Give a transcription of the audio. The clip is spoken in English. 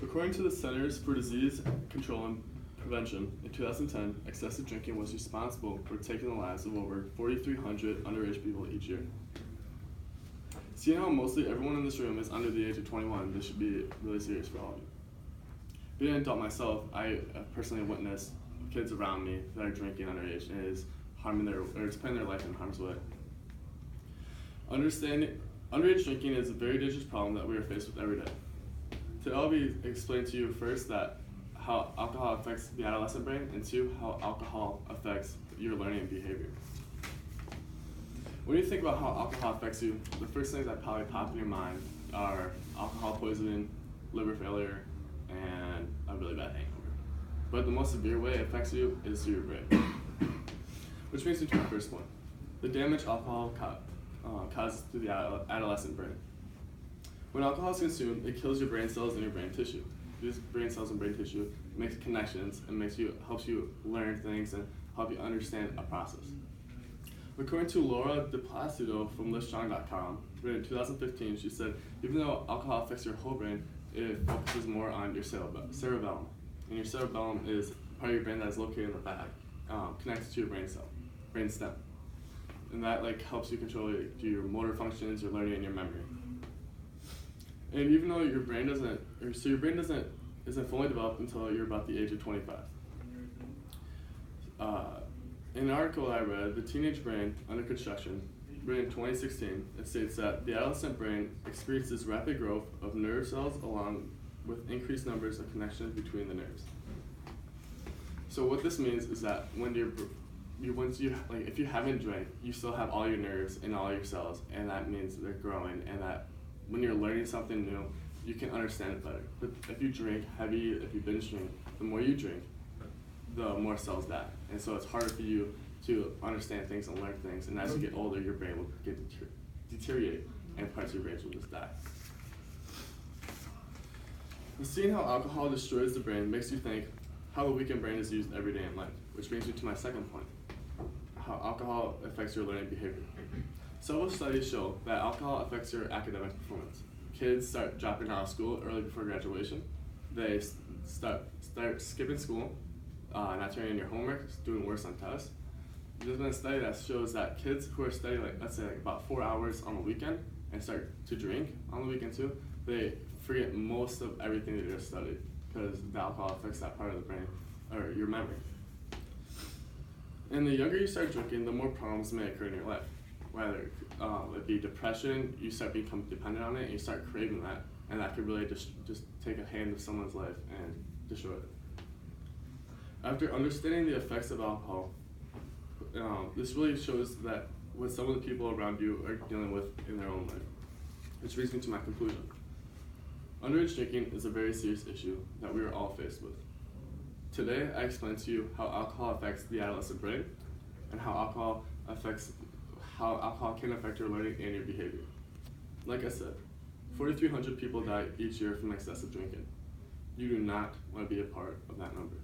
According to the Centers for Disease Control and Prevention, in 2010, excessive drinking was responsible for taking the lives of over 4,300 underage people each year. Seeing how mostly everyone in this room is under the age of 21, this should be really serious for all of you. Being an adult myself, I personally witnessed kids around me that are drinking underage and it's putting their life in harm's way. Underage drinking is a very dangerous problem that we are faced with every day. Today I'll be explaining to you first that how alcohol affects the adolescent brain, and two, how alcohol affects your learning and behavior. When you think about how alcohol affects you, the first things that probably pop in your mind are alcohol poisoning, liver failure, and a really bad hangover. But the most severe way it affects you is through your brain. Which brings me to my first point, the damage alcohol causes to the adolescent brain. When alcohol is consumed, it kills your brain cells and your brain tissue. These brain cells and brain tissue makes connections and helps you learn things and help you understand a process. According to Laura DePlacido from Livestrong.com, written in 2015, she said, even though alcohol affects your whole brain, it focuses more on your cerebellum. And your cerebellum is part of your brain that is located in the back, connected to your brain stem. And that helps you control your motor functions, your learning, and your memory. And even though your brain isn't fully developed until you're about the age of 25. In an article I read, The Teenage Brain Under Construction, written in 2016, it states that the adolescent brain experiences rapid growth of nerve cells along with increased numbers of connections between the nerves. So what this means is that when if you haven't drank, you still have all your nerves and all your cells, and that means they're growing, and that when you're learning something new, you can understand it better. But if you drink heavy, if you binge drink, the more you drink, the more cells die. And so it's harder for you to understand things and learn things, and as you get older, your brain will deteriorate, and parts of your brain will just die. Seeing how alcohol destroys the brain makes you think how the weakened brain is used every day in life, which brings me to my second point, how alcohol affects your learning behavior. Several studies show that alcohol affects your academic performance. Kids start dropping out of school early before graduation. They start skipping school, not turning in your homework, doing worse on tests. There's been a study that shows that kids who are studying, let's say about 4 hours on the weekend and start to drink on the weekend too, they forget most of everything they just studied because the alcohol affects that part of the brain, or your memory. And the younger you start drinking, the more problems may occur in your life. Whether it be depression, you start becoming dependent on it, and you start craving that, and that could really just take a hand of someone's life and destroy it. After understanding the effects of alcohol, this really shows that what some of the people around you are dealing with in their own life. Which brings me to my conclusion. Underage drinking is a very serious issue that we are all faced with. Today, I explained to you how alcohol affects the adolescent brain, and how alcohol can affect your learning and your behavior. Like I said, 4,300 people die each year from excessive drinking. You do not want to be a part of that number.